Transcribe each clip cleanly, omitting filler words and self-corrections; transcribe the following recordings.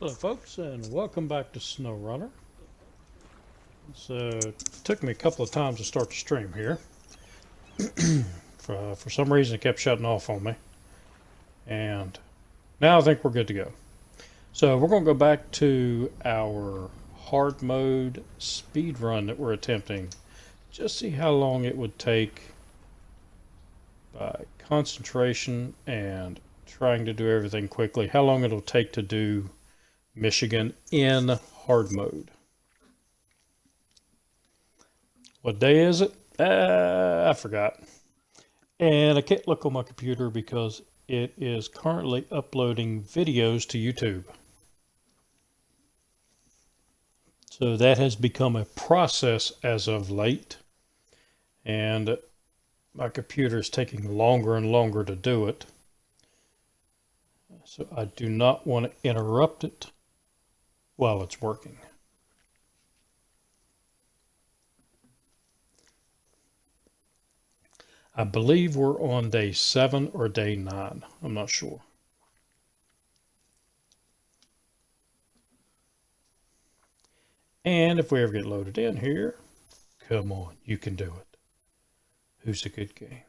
Hello folks, and welcome back to SnowRunner. So it took me a couple of times to start the stream here. For some reason it kept shutting off on me. And now I think we're good to go. So we're going to go back to our hard mode speed run that we're attempting. Just see how long it would take by concentration and trying to do everything quickly. How long it'll take to do Michigan in hard mode. What day is it? I forgot. And I can't look on my computer because it is currently uploading videos to YouTube. So that has become a process as of late. And my computer is taking longer and longer to do it. So I do not want to interrupt it while it's working. I believe we're on day 7 or day 9. I'm not sure. And if we ever get loaded in here, come on, you can do it. Who's a good game?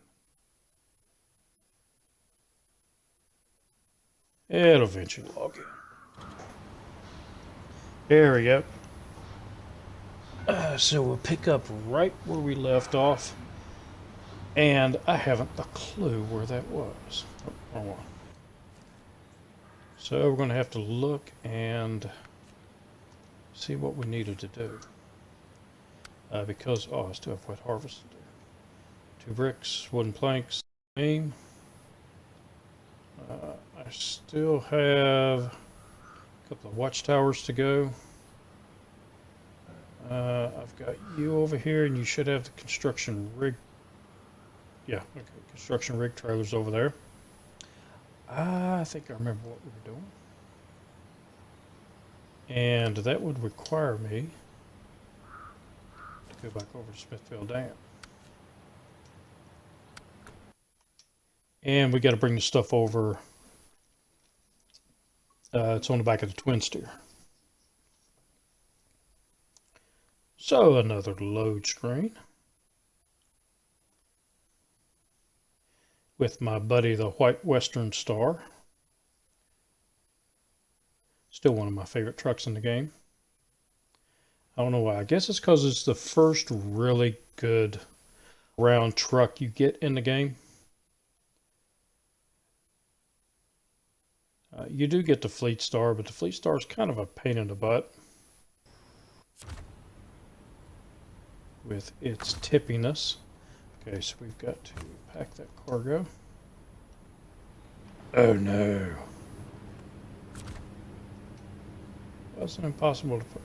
It'll eventually log in. There we go. So we'll pick up right where we left off. And I haven't a clue where that was. Oh, wrong one. So we're going to have to look and see what we needed to do. Because, I still have wet harvest to do. 2 bricks, wooden planks, beam. I still have a couple of watchtowers to go. I've got you over here, and you should have the construction rig. Yeah, okay, construction rig trailers over there. I think I remember what we were doing. And that would require me to go back over to Smithfield Dam. And we got to bring the stuff over. It's on the back of the twin steer. So another load screen with my buddy the White Western Star. Still one of my favorite trucks in the game. I don't know why. I guess it's because it's the first really good round truck you get in the game. You do get the Fleet Star, but the Fleet Star is kind of a pain in the butt with its tippiness. Okay, so we've got to pack that cargo. Oh no. Wasn't impossible to put.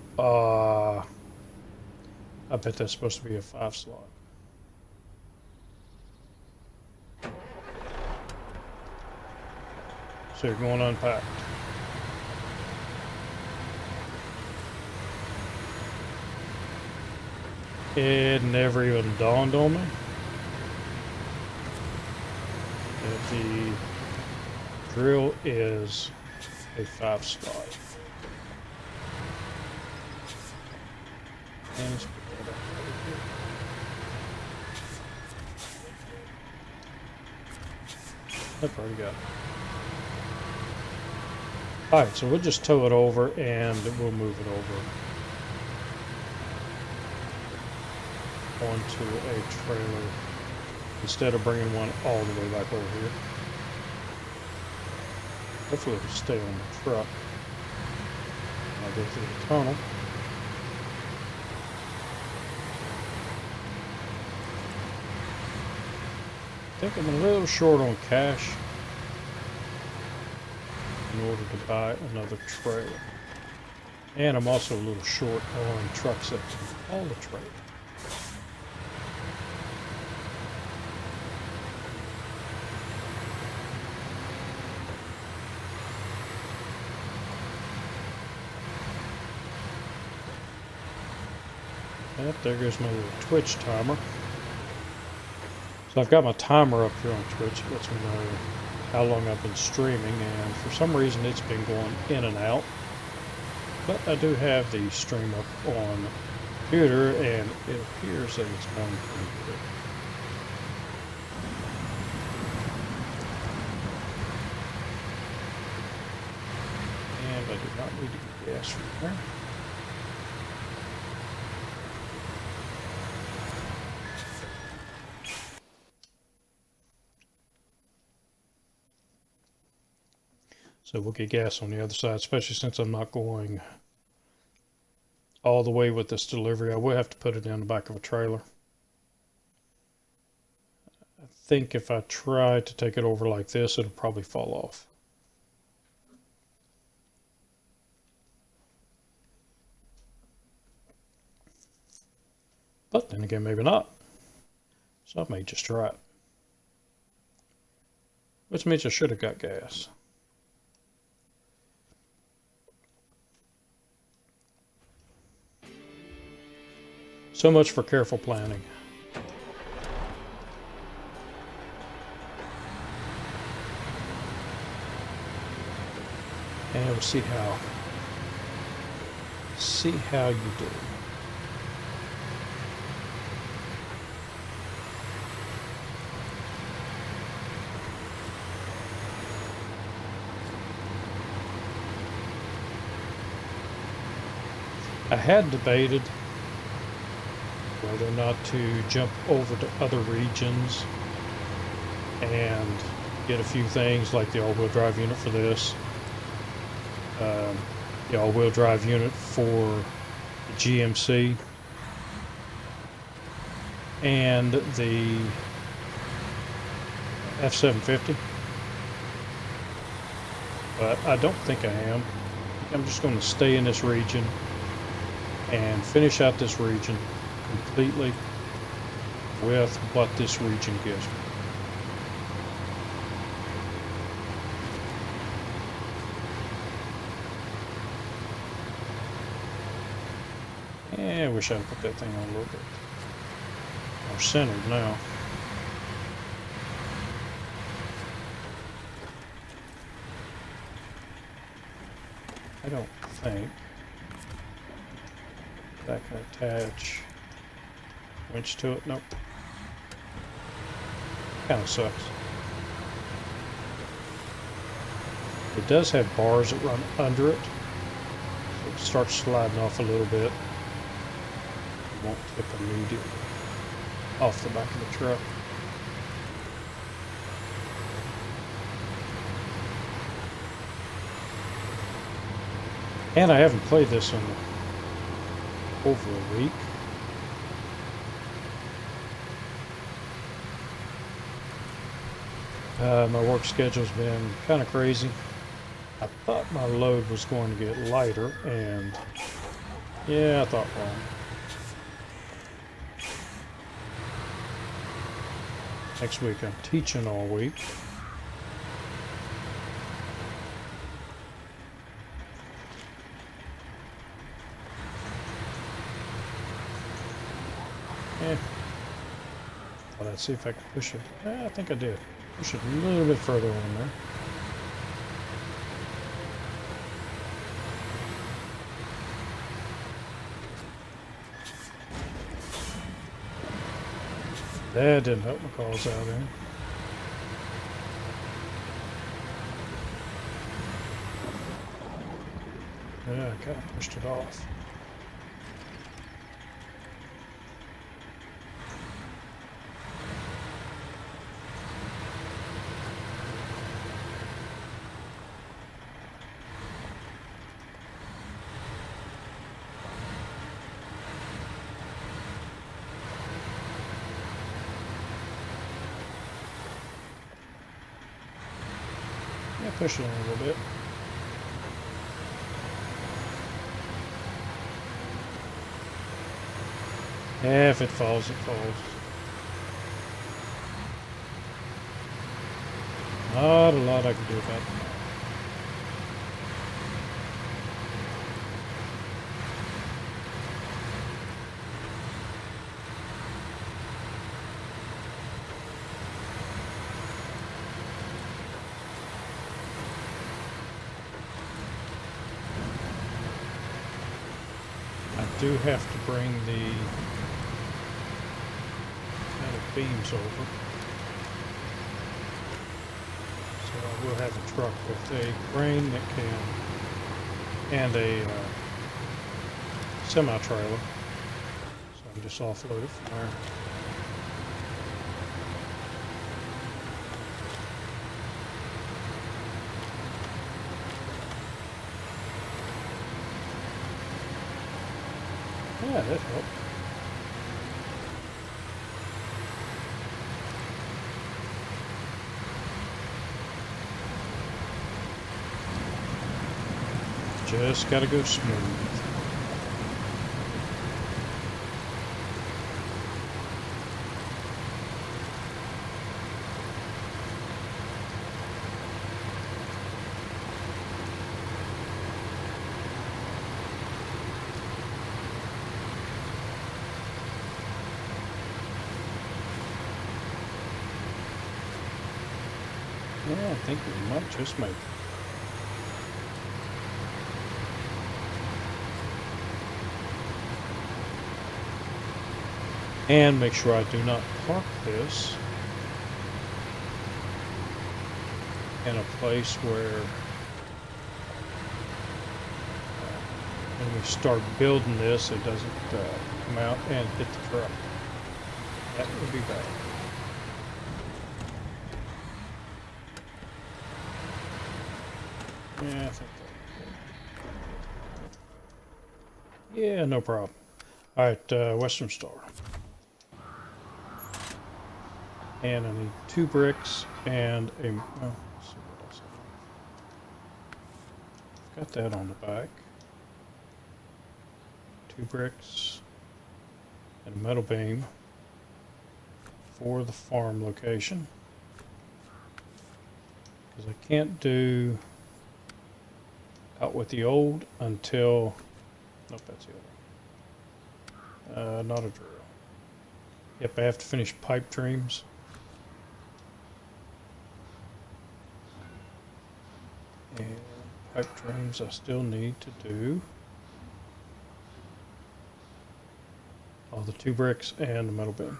I bet that's supposed to be a 5 slot. So you're going unpacked. It never even dawned on me that the drill is a 5 slot. And let's put that up right here. I've already got it. Alright, so we'll just tow it over and we'll move it over onto a trailer instead of bringing one all the way back over here. Hopefully it'll stay on the truck. I'll go through the tunnel. I think I'm a little short on cash in order to buy another trailer. And I'm also a little short on trucks that can haul the trailer. Yep, there goes my little Twitch timer. So I've got my timer up here on Twitch. It lets me know how long I've been streaming, and for some reason it's been going in and out. But I do have the stream up on the computer, and it appears that it's going pretty good. And I do not need to get gas from there. So we'll get gas on the other side, especially since I'm not going all the way with this delivery. I will have to put it in the back of a trailer. I think if I try to take it over like this, it'll probably fall off. But then again, maybe not. So I may just try it. Which means I should have got gas. So much for careful planning. And we'll see how you do. I had debated whether or not to jump over to other regions and get a few things like the all-wheel drive unit for this, the all-wheel drive unit for the GMC, and the F-750, but I don't think I am. I'm just going to stay in this region and finish out this region completely with what this region gives me. I wish I'd put that thing on a little bit more centered now. I don't think that can attach winch to it. Nope. Kind of sucks. It does have bars that run under it. So it starts sliding off a little bit. It won't tip immediately off the back of the truck. And I haven't played this in over a week. My work schedule's been kind of crazy. I thought my load was going to get lighter, and yeah, I thought wrong. Next week I'm teaching all week. Yeah. Well, let's see if I can push it. I think I did. Push it a little bit further on there. That didn't help my cause out in. Yeah, I kind of pushed it off. Yeah, push it in a little bit. Yeah, if it falls, it falls. Not a lot I can do about that. do have to bring the metal beams over. So I will have a truck with a crane that can, and a semi-trailer. So I can just offload it from there. Yeah, that helped. Just gotta go smooth. Yeah, I think we might just make it. And make sure I do not park this in a place where when we start building this, it doesn't come out and hit the truck. That would be bad. Yeah, I think that. Yeah, no problem. All right, Western Star. And I need 2 bricks and a. Oh, let's see what else I have. Got that on the back. 2 bricks and a metal beam for the farm location. Because I can't do out with the old until. Nope, that's the other one. Not a drill. Yep, I have to finish pipe dreams. And pipe dreams I still need to do. All the 2 bricks and the metal beam.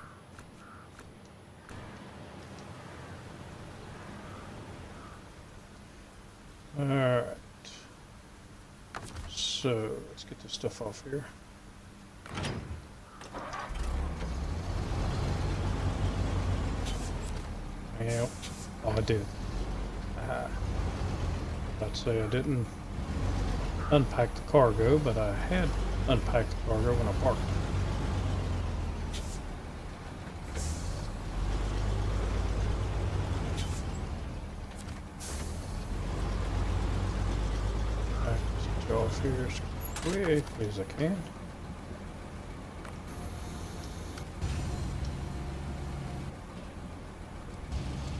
Alright. So let's get this stuff off here. Yeah, oh, I did. I'd say I didn't unpack the cargo, but I had unpacked the cargo when I parked. Let's get you off here as quickly as I can.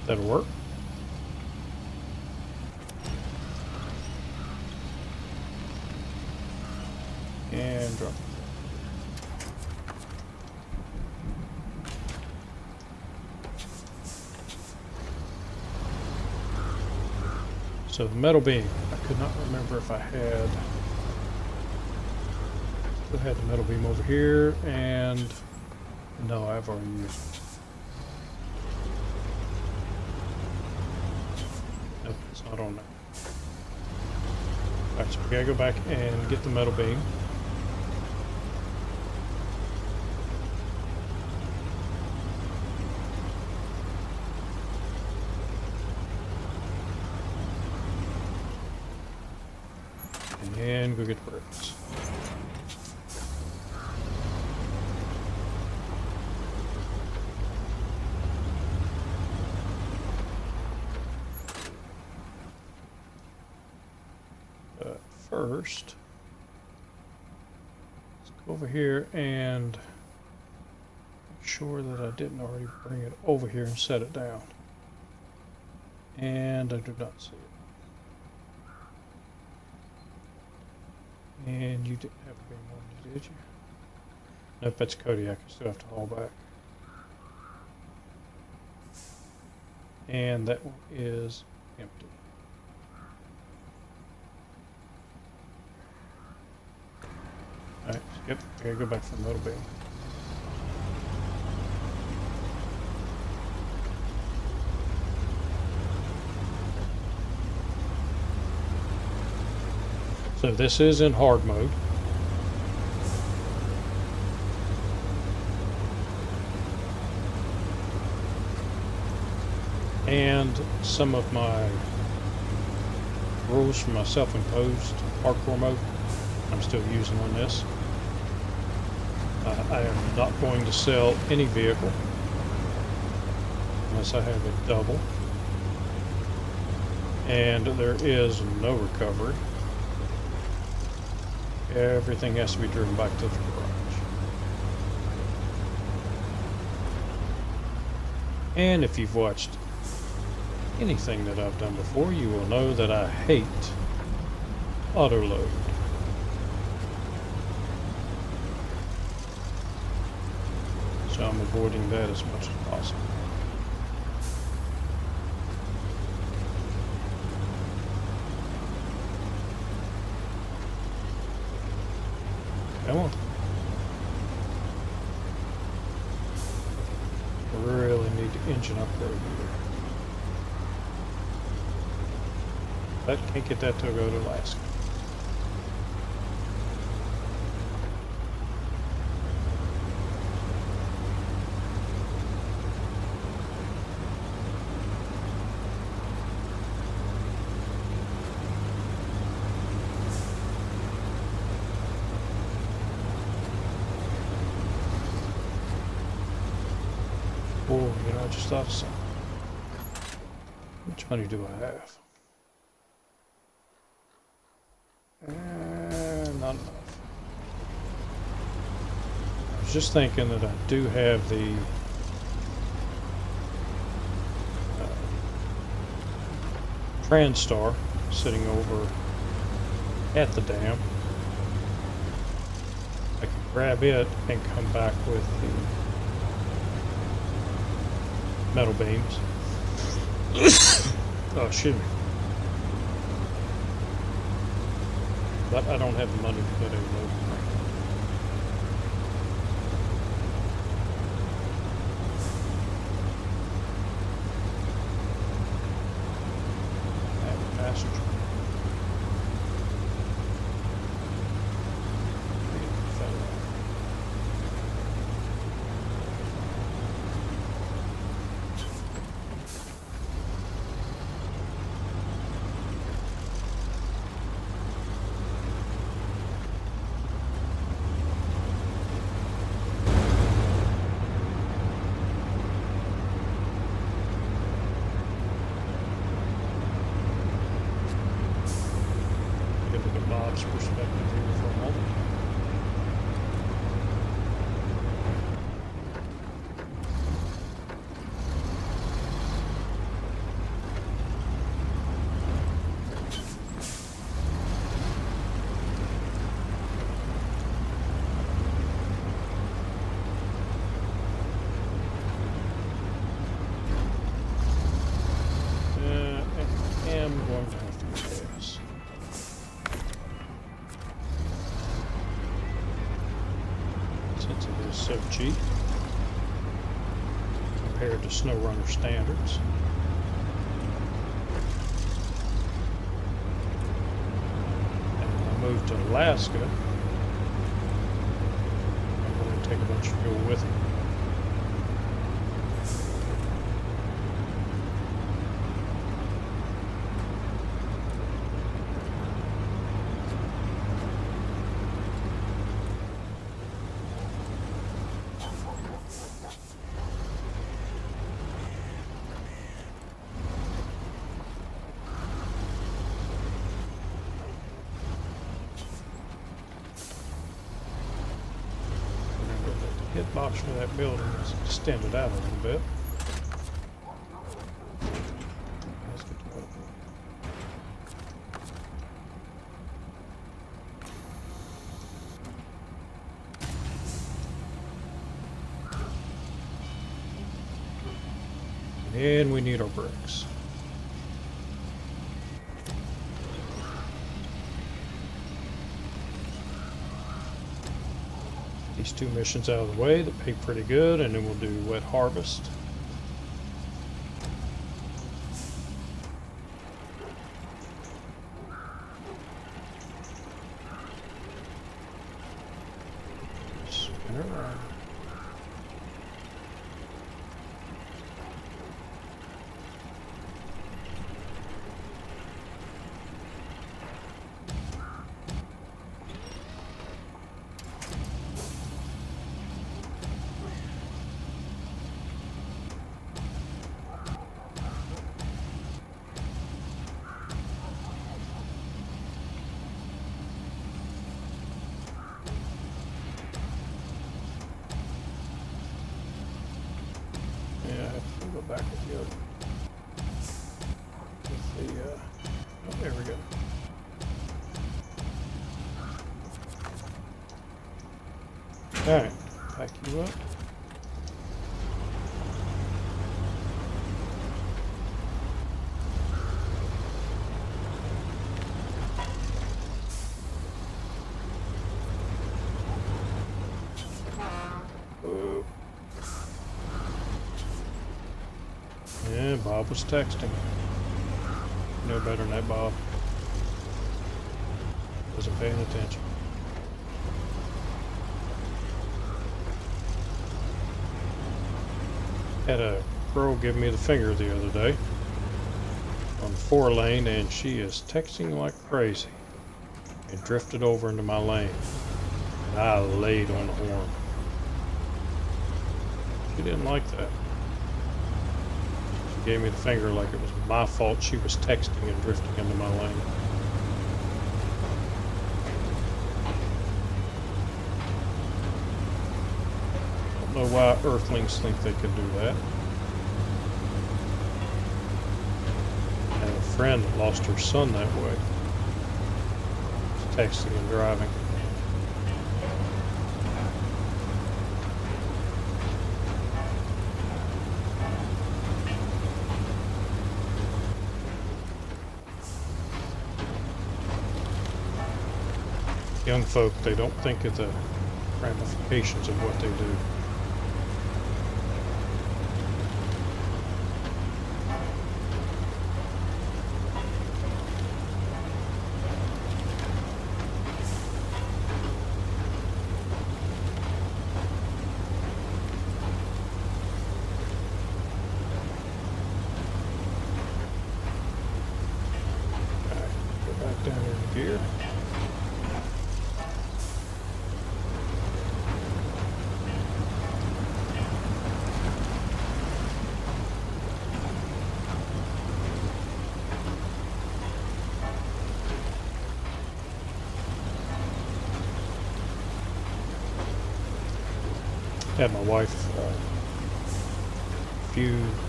That'll work. And drop. So the metal beam, I could not remember if I had. I had the metal beam over here, and no, I've already used it. Nope, it's not on there. Alright, so we gotta go back and get the metal beam. And go get the bricks. But first, let's go over here and make sure that I didn't already bring it over here and set it down. And I do not see it. And you didn't have a beam on you, did you? Nope, that's Kodiak. I still have to haul back. And that one is empty. Alright, let's Yep, I gotta go back for the metal beam. So this is in hard mode. And some of my rules for my self-imposed hardcore mode I'm still using on this. I am not going to sell any vehicle unless I have a double. And there is no recovery. Everything has to be driven back to the garage. And if you've watched anything that I've done before, you will know that I hate auto load. So I'm avoiding that as much as possible. Come on. I really need the engine upgrade here. But can't get that till I go to Alaska. Oh, you know, I just thought of something. How much money do I have? Not enough. I was just thinking that I do have the TranStar sitting over at the dam. I can grab it and come back with the metal beams. Oh, shoot me. But I don't have the money to get a load. Passenger. Perspective here for a moment. I am going to have to do this. Since it is so cheap compared to SnowRunner standards. And when I move to Alaska, I'm going to take a bunch of fuel with me. Hitbox for that building is extended out a little bit. Let's get to and we need our bricks. these two missions out of the way that pay pretty good, and then we'll do wet harvest. Spin around. Go back with the other. With the, oh, there we go. Alright, pack you up. Yeah, Bob was texting. You know better than that, Bob. Wasn't paying attention. Had a girl give me the finger the other day on the 4-lane, and she is texting like crazy. It drifted over into my lane, and I laid on the horn. She didn't like that. Gave me the finger like it was my fault she was texting and drifting into my lane. Don't know why Earthlings think they can do that. I have a friend that lost her son that way. Texting and driving. Young folk, they don't think of the ramifications of what they do. Alright, go back down in gear. Had my wife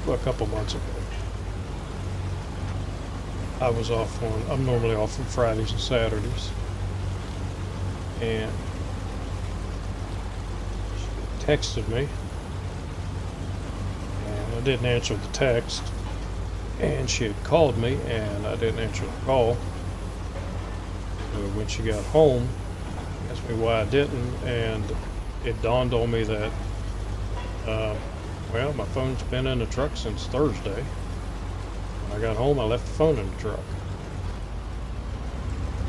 a couple months ago. I was off on, I'm normally off on Fridays and Saturdays, and she texted me, and I didn't answer the text, and she had called me, and I didn't answer the call. So when she got home, she asked me why I didn't, and it dawned on me that, well, my phone's been in the truck since Thursday. When I got home, I left the phone in the truck.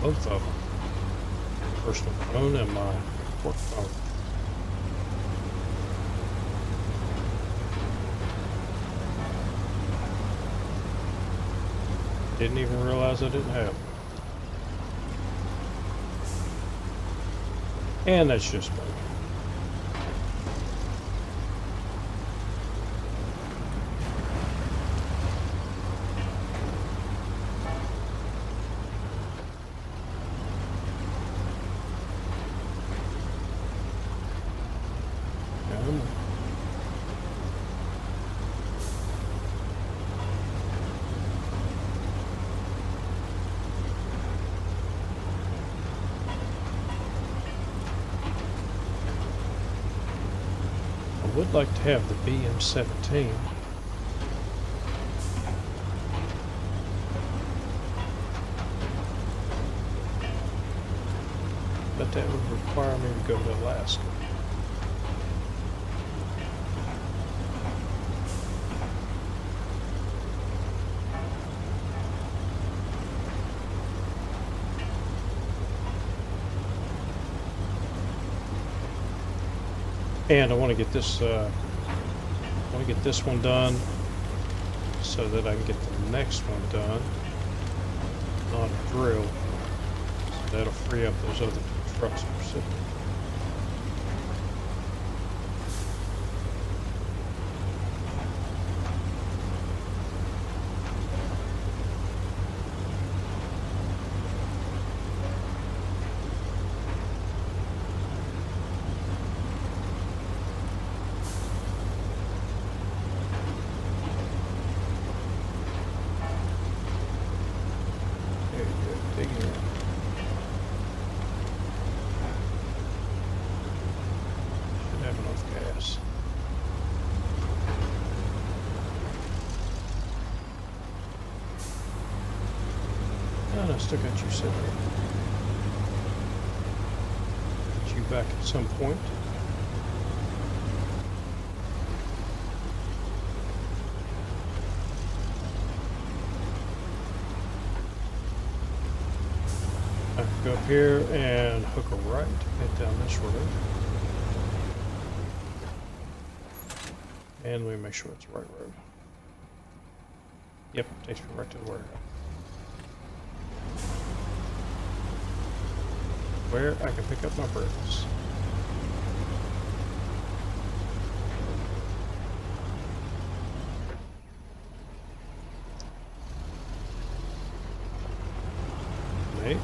Both of them. Personal phone and my work phone. Didn't even realize I didn't have them. And that's just me. I would like to have the BM-17. But that would require me to go to Alaska. And I want to get this one done so that I can get the next one done. Not a drill. So that'll free up those other two trucks we're sitting. I still got you sitting there. Get you back at some point. I can go up here and hook a right, head down this road. And let me make sure it's the right road. Yep, takes me right to the warehouse. Where I can pick up my bricks. Maybe.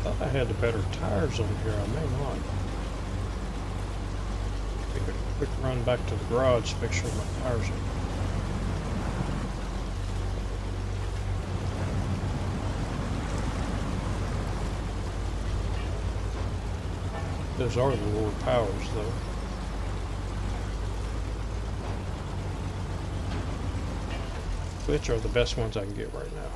I thought I had the better tires on here. I may not. Take a quick run back to the garage to make sure my tires are. Those are the lower powers, though. Which are the best ones I can get right now.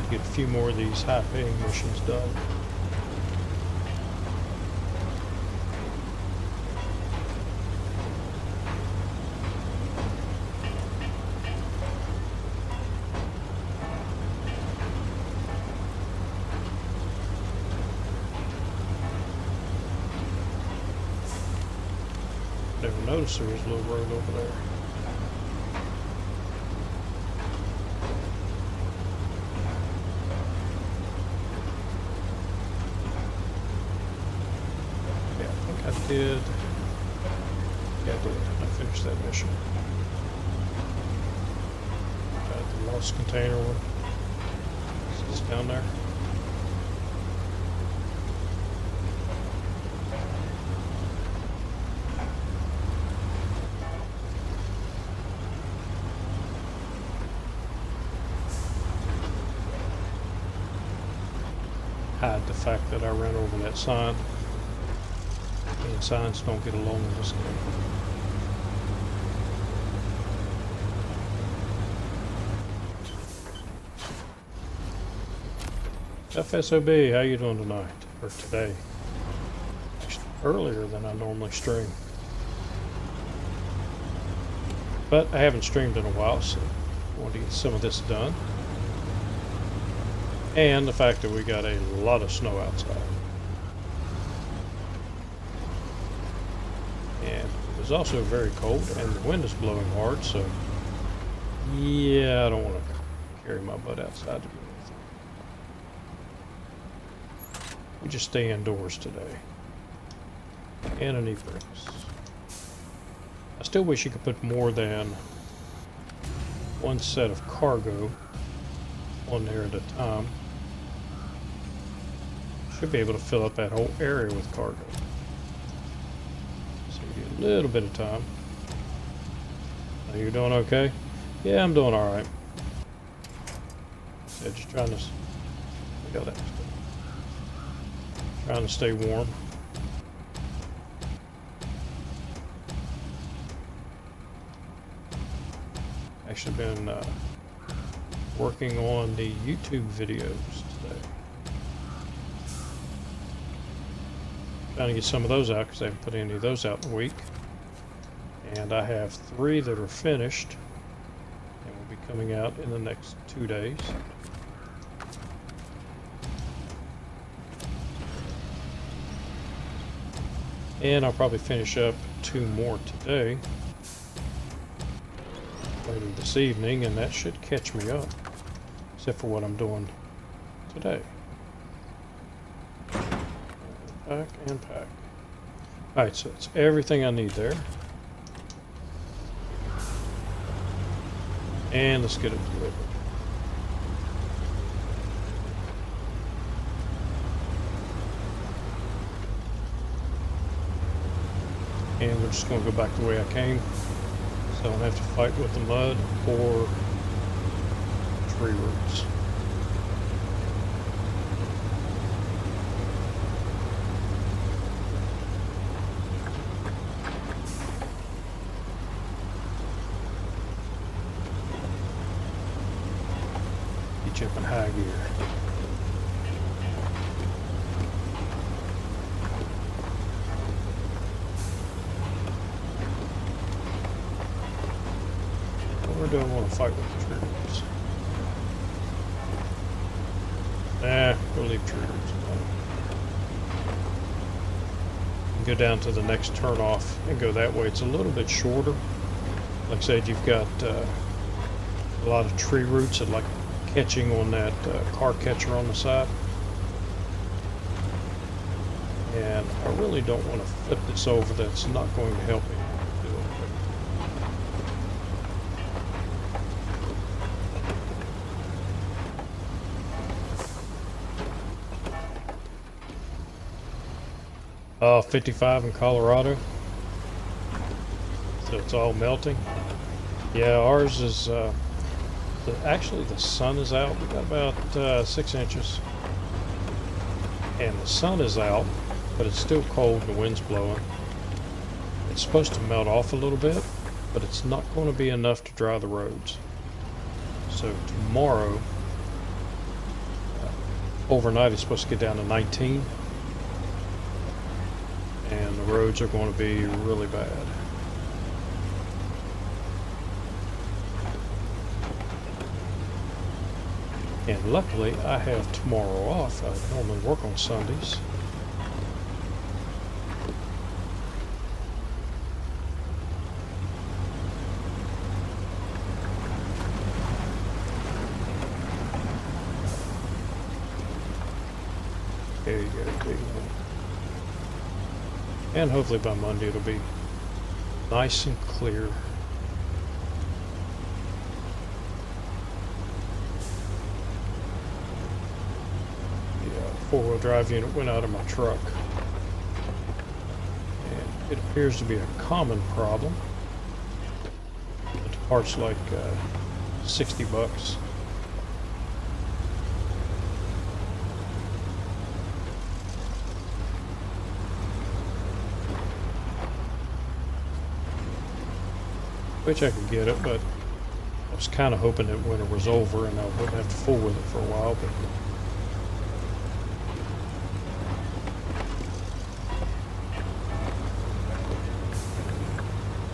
Get a few more of these high-paying missions done. Never noticed there was a little road over there. I did. Yeah, I did. I finished that mission. The lost container one. Is this down there? Hide the fact that I ran over that sign. And signs don't get along in this game. FSOB, how you doing tonight? Or today? Actually, earlier than I normally stream. But I haven't streamed in a while, so I want to get some of this done. And the fact that we got a lot of snow outside. And it's also very cold and the wind is blowing hard, so yeah, I don't want to carry my butt outside to do anything. We just stay indoors today. And I need bricks. I still wish you could put more than one set of cargo on there at a time. Should be able to fill up that whole area with cargo. So you get a little bit of time. Are you doing okay? Yeah, I'm doing alright. Yeah, just trying to... Look at that. Trying to stay warm. Actually been working on the YouTube videos today. Trying to get some of those out because I haven't put any of those out in a week. And I have 3 that are finished and will be coming out in the next 2 days. And I'll probably finish up 2 more today, later this evening, and that should catch me up, except for what I'm doing today. Pack and pack. Alright, so it's everything I need there. And let's get it delivered. And we're just going to go back the way I came, so I don't have to fight with the mud or tree roots. Get you up in high gear. Or do I want to fight with the tree roots? Nah, we'll leave tree roots alone. Go down to the next turnoff and go that way. It's a little bit shorter. Like I said, you've got a lot of tree roots that like catching on that car catcher on the side. And I really don't want to flip this over. That's not going to help me do it. 55 in Colorado. So it's all melting. Yeah, ours is, actually the sun is out. We got about 6 inches. And the sun is out, but it's still cold and the wind's blowing. It's supposed to melt off a little bit, but it's not going to be enough to dry the roads. So tomorrow, overnight it's supposed to get down to 19. And the roads are going to be really bad. And luckily, I have tomorrow off. I normally work on Sundays. There you go, big one. And hopefully by Monday it'll be nice and clear. The 4-wheel drive unit went out of my truck. And it appears to be a common problem. The part's like $60. Which I could get it, but I was kind of hoping that winter was over and I wouldn't have to fool with it for a while. But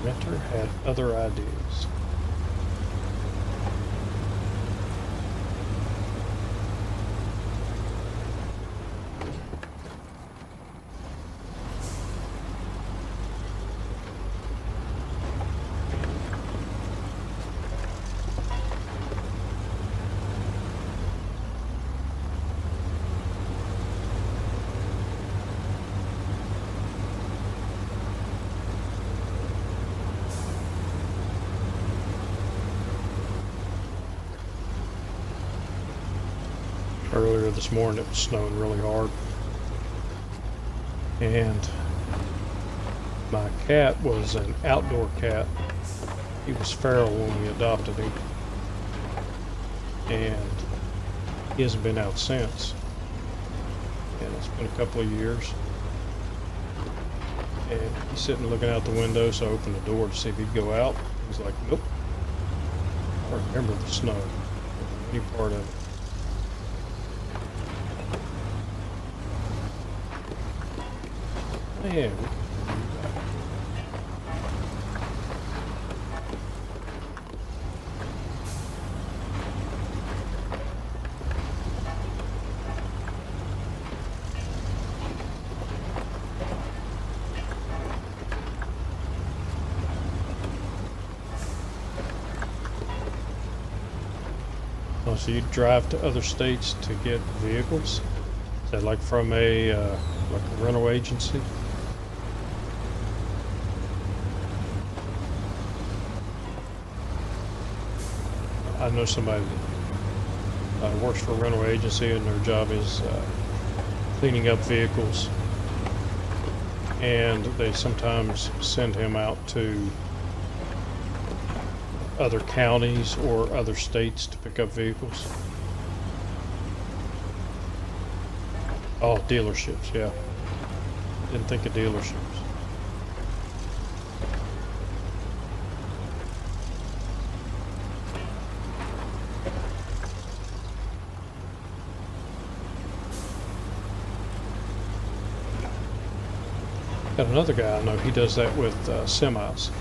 winter had other ideas. Earlier this morning it was snowing really hard, and my cat was an outdoor cat. He was feral when we adopted him, and he hasn't been out since, and it's been a couple of years. And he's sitting looking out the window, so I opened the door to see if he'd go out. He's like, nope, I remember the snow, any part of it. Yeah. Oh, so you drive to other states to get vehicles? Is that like from like a rental agency? I know somebody that works for a rental agency, and their job is cleaning up vehicles. And they sometimes send him out to other counties or other states to pick up vehicles. Oh, dealerships, yeah. Didn't think of dealerships. Got another guy I know, he does that with semis.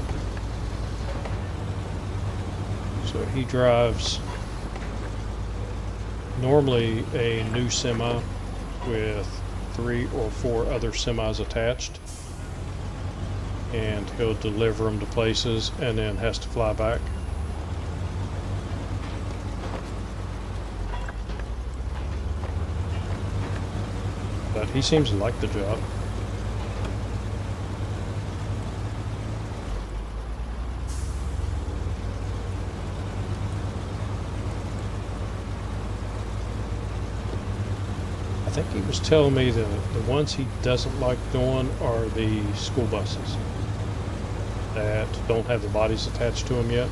So he drives normally a new semi with 3 or 4 other semis attached, and he'll deliver them to places and then has to fly back. But he seems to like the job. I think he was telling me that the ones he doesn't like doing are the school buses that don't have the bodies attached to them yet.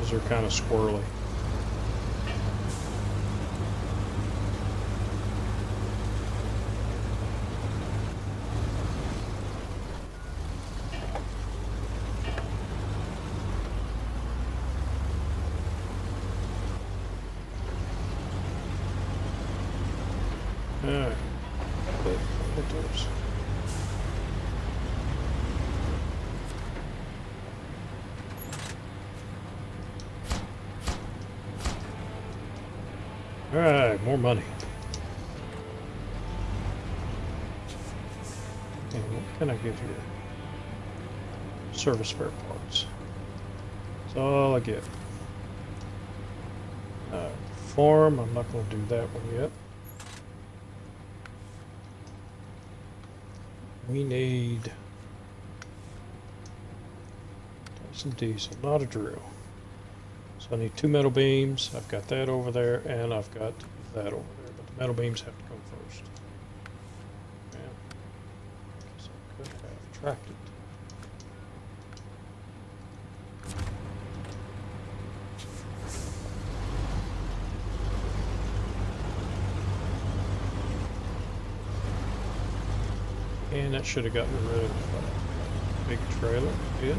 Those are kind of squirrely. Alright, hit those. Alright, more money. And what can I get here? Service spare parts. That's all I get. Farm, I'm not going to do that one yet. We need some diesel, not a drill. So I need 2 metal beams. I've got that over there, and I've got that over there. But the metal beams have to come first. Yeah. So I could have tracked it. And that should have gotten rid of big trailer. Good.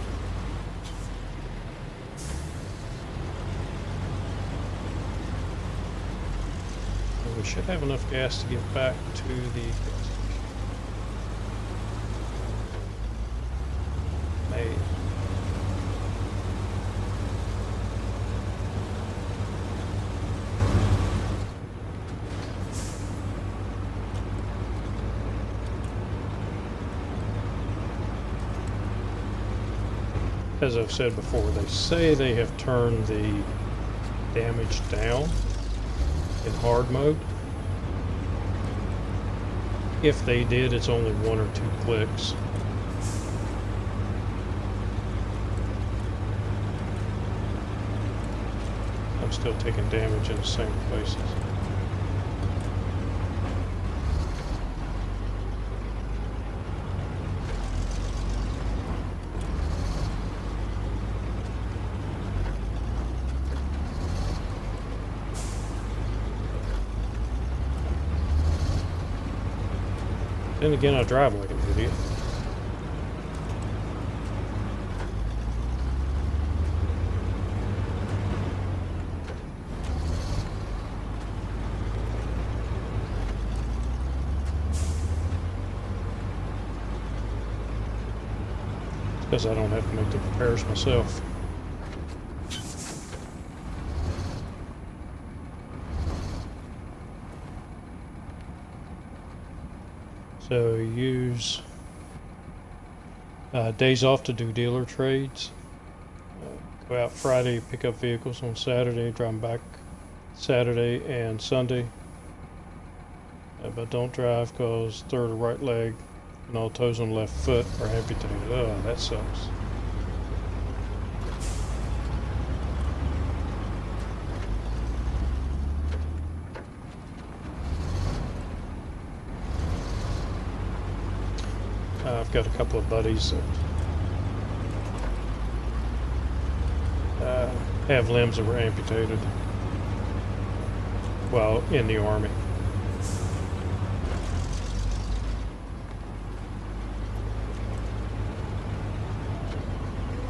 And we should have enough gas to get back to the gas station. Maybe. As I've said before, they say they have turned the damage down in hard mode. If they did, it's only 1 or 2 clicks. I'm still taking damage in the same places. Then again, I drive like an idiot. because I don't have to make the repairs myself. So use days off to do dealer trades. Go out Friday, pick up vehicles on Saturday, drive them back Saturday and Sunday. But don't drive because third or right leg and all toes on the left foot are amputated. Oh, that sucks. I've got a couple of buddies that have limbs that were amputated while in the Army.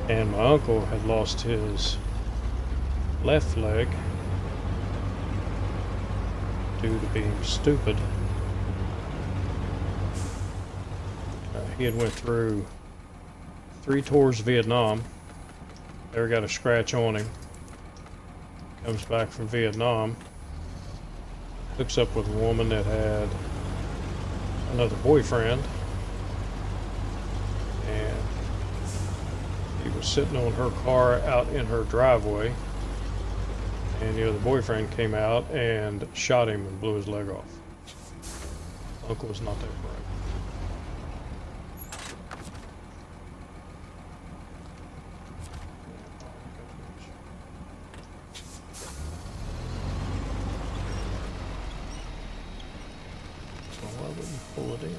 And my uncle had lost his left leg due to being stupid. He had went through 3 tours of Vietnam. Never got a scratch on him. Comes back from Vietnam. Hooks up with a woman that had another boyfriend. And he was sitting on her car out in her driveway. And the other boyfriend came out and shot him and blew his leg off. Uncle was not that bright. Why wouldn't you pull it in?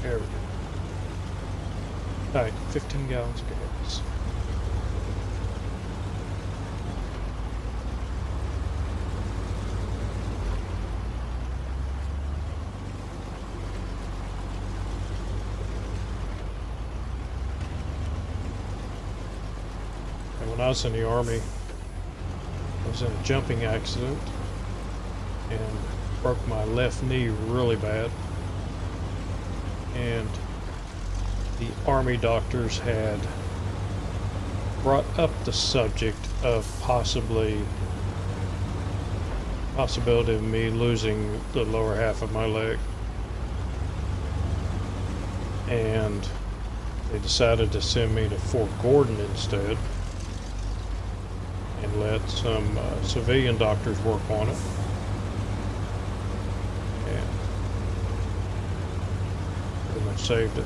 There we go. Alright, 15 gallons of gas. And when I was in the Army, I was in a jumping accident and broke my left knee really bad. And the Army doctors had brought up the subject of possibility of me losing the lower half of my leg. And they decided to send me to Fort Gordon instead and let some civilian doctors work on it. And pretty much saved it.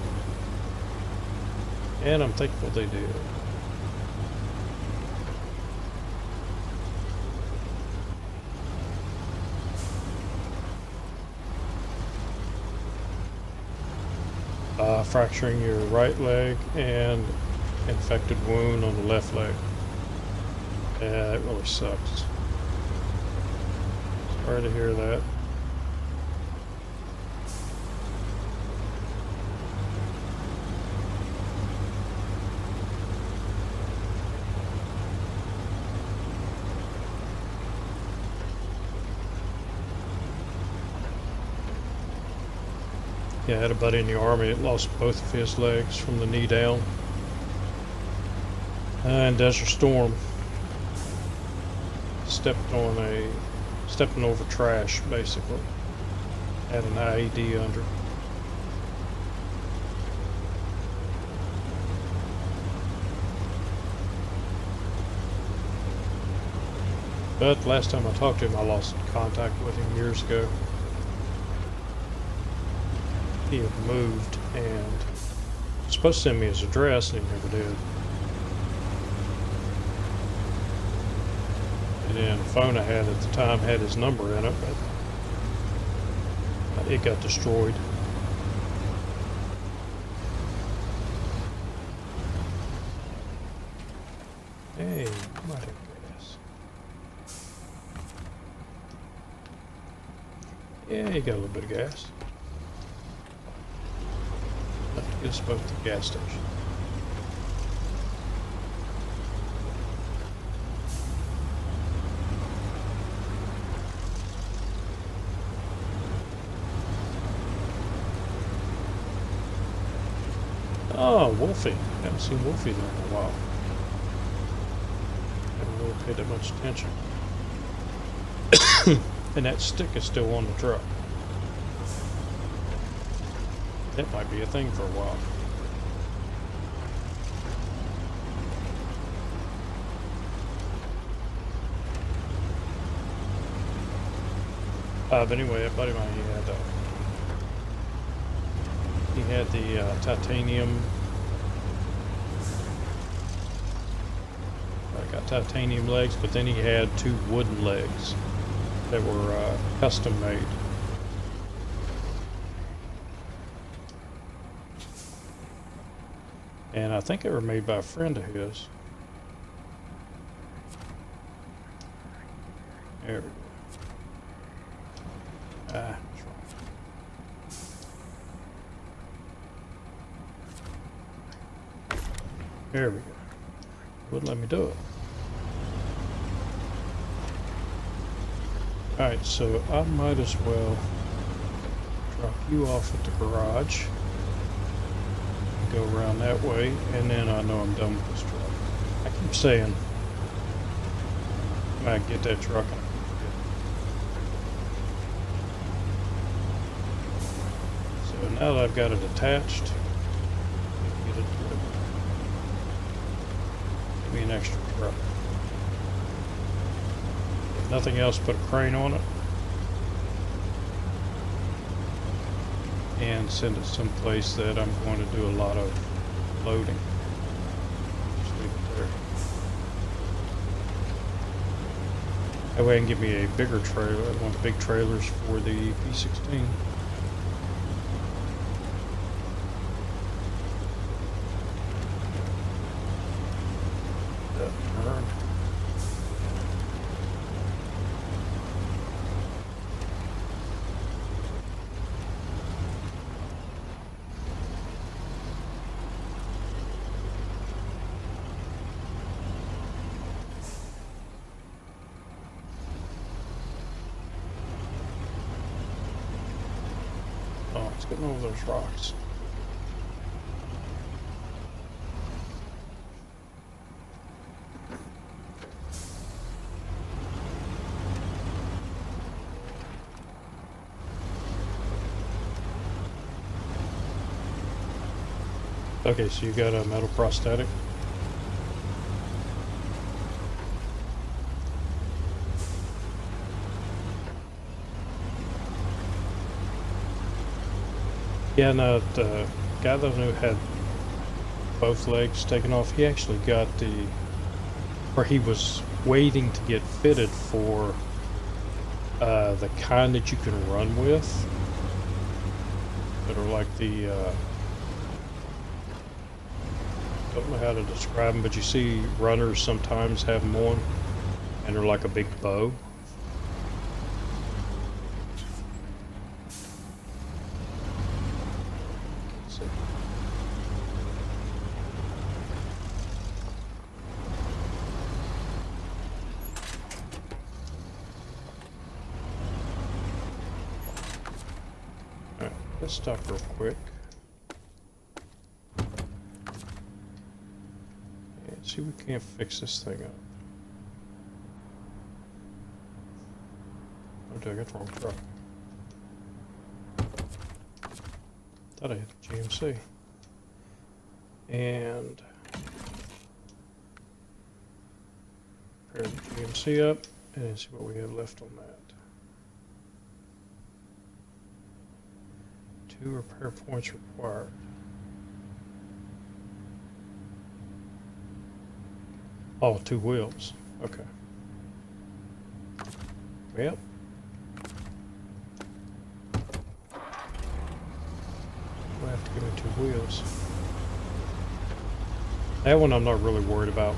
And I'm thankful they did. Fracturing your right leg and infected wound on the left leg. Yeah, it really sucks. Sorry to hear that. Yeah, I had a buddy in the Army that lost both of his legs from the knee down in Desert Storm. Stepping over trash, basically. Had an IED under. But last time I talked to him, I lost contact with him years ago. He had moved and was supposed to send me his address, and he never did. And then the phone I had at the time had his number in it, but it got destroyed. Hey, might have gas. Yeah, you got a little bit of gas. Get us both to the gas station. Oh, Wolfie. Haven't seen Wolfie there in a while. Haven't really paid that much attention. And that stick is still on the truck. That might be a thing for a while. But anyway, a buddy of mine, he had the titanium. Got titanium legs, but then he had 2 wooden legs that were custom made. And I think they were made by a friend of his. There we go. That's wrong. There we go. Wouldn't let me do it. Alright, so I might as well drop you off at the garage. Go around that way, and then I know I'm done with this truck. I keep saying I might get that truck. So now that I've got it attached, get it delivered. Give me an extra truck. If nothing else, put a crane on it and send it someplace that I'm going to do a lot of loading. Just leave it there. That way I can get me a bigger trailer. I want the big trailers for the P16. Oh, it's getting over those rocks. Okay, so you got a metal prosthetic. Yeah, no, the guy that who had both legs taken off, he actually got or he was waiting to get fitted for the kind that you can run with, that are like the, don't know how to describe them, but you see runners sometimes have them on, and they're like a big bow. Alright, let's stop real quick. See, we can't fix this thing up. Oh, I got the wrong truck. Thought I had the GMC. And pair the GMC up and see what we have left on that. 2 repair points required. Oh, 2 wheels. Okay. Well. We'll have to give me 2 wheels. That one I'm not really worried about.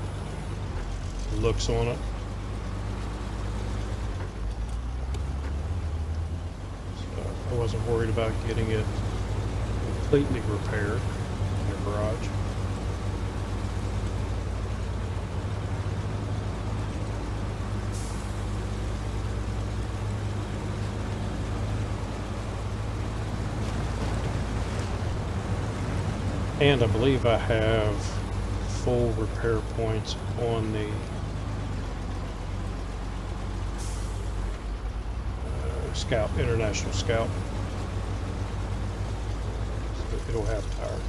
The looks on it. So I wasn't worried about getting it completely repaired in the garage. And I believe I have full repair points on the Scout, International Scout. So it'll have tires.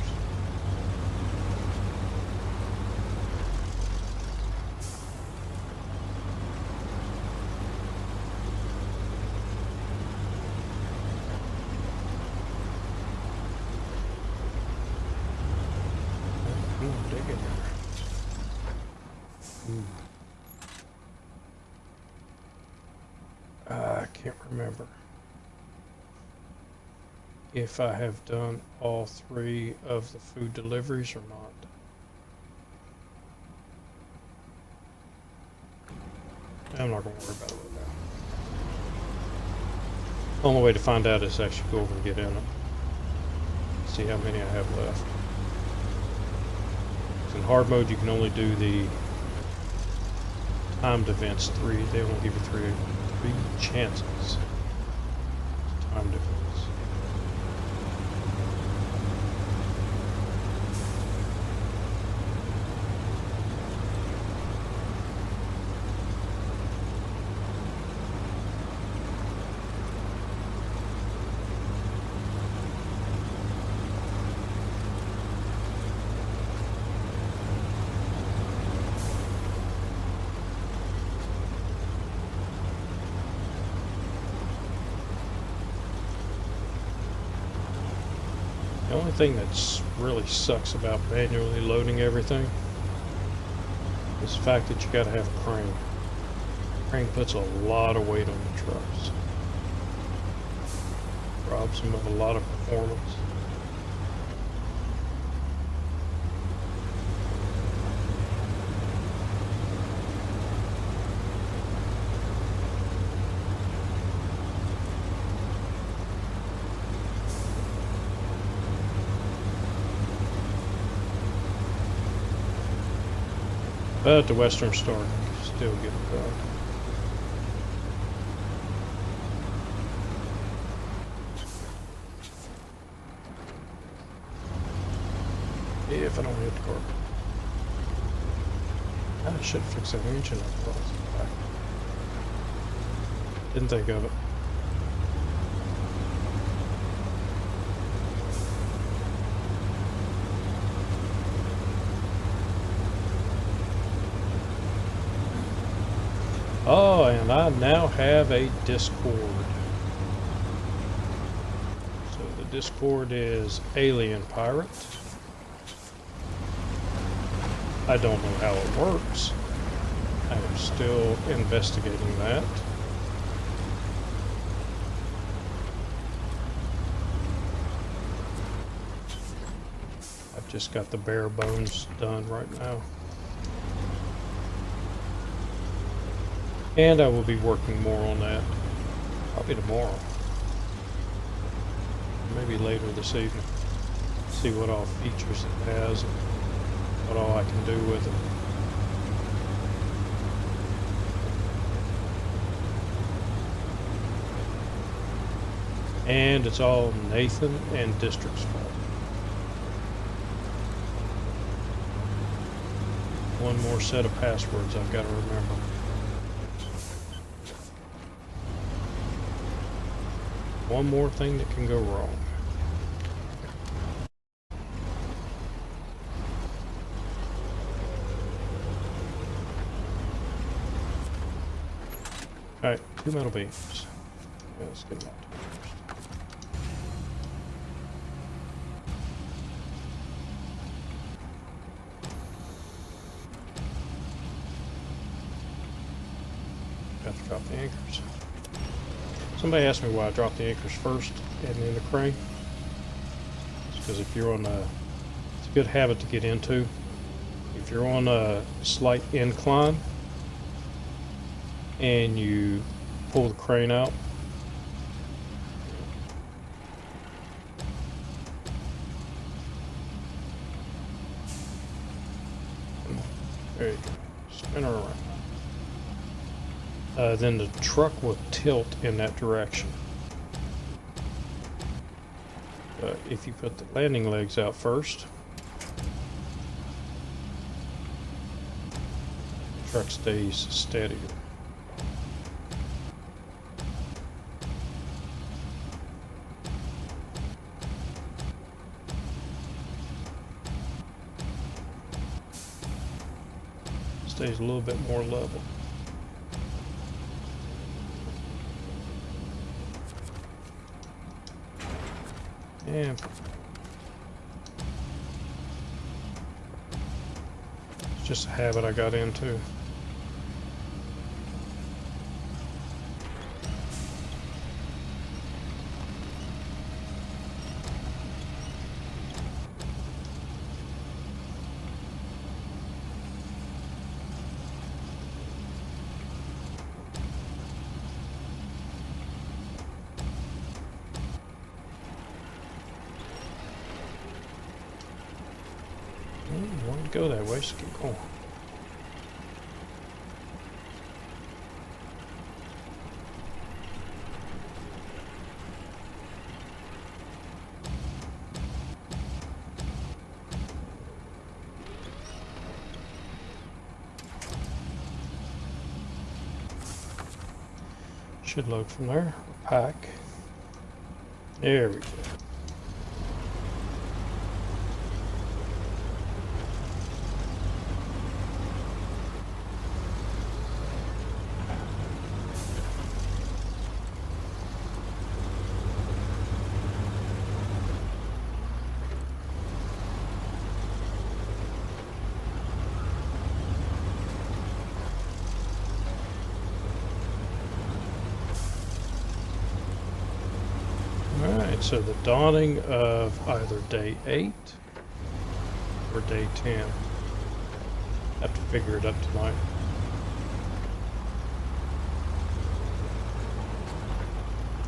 Dig in there. I can't remember if I have done all 3 of the food deliveries or not. I'm not going to worry about it right now. Only way to find out is actually go over and get in it. See how many I have left. In hard mode, you can only do the timed events 3. They only give you three chances. Timed events. The only thing that's really sucks about manually loading everything is the fact that you gotta have a crane. Crane puts a lot of weight on the trucks. Robs them of a lot of performance. But the Western Star can still get it done. If I don't hit the car. I should fix that engine up. Didn't think of it. Oh, and I now have a Discord. So the Discord is Alien Pirate. I don't know how it works. I am still investigating that. I've just got the bare bones done right now. And I will be working more on that, probably tomorrow. Maybe later this evening. See what all features it has and what all I can do with it. And it's all Nathan and District's fault. One more set of passwords I've got to remember. One more thing that can go wrong. Alright, 2 metal beams. Yeah, let's get them out first. Have to drop the anchors. Somebody asked me why I dropped the anchors first and then the crane. It's because if you're on a, it's a good habit to get into. If you're on a slight incline and you pull the crane out, there you go, spin her around. Then the truck will tilt in that direction. If you put the landing legs out first, Truck stays steady. Stays a little bit more level. And it's just a habit I got into. I want to go that way, so keep going. Should load from there. Pack. There we go. Alright, so the dawning of either day 8 or day 10. Have to figure it up tonight.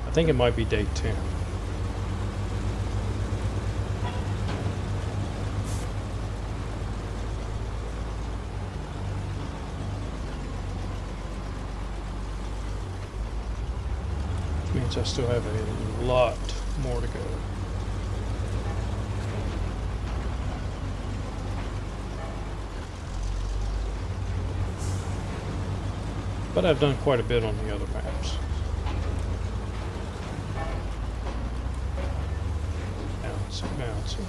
I think it might be day 10. Which means I still have a lot more to go. But I've done quite a bit on the other maps. Bouncing.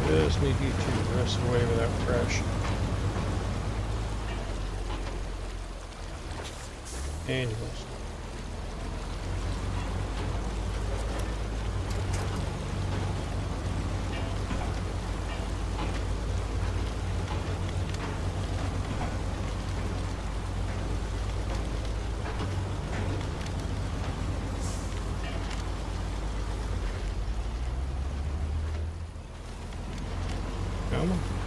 Just need you to rest away without crashing. Anyways. Come on.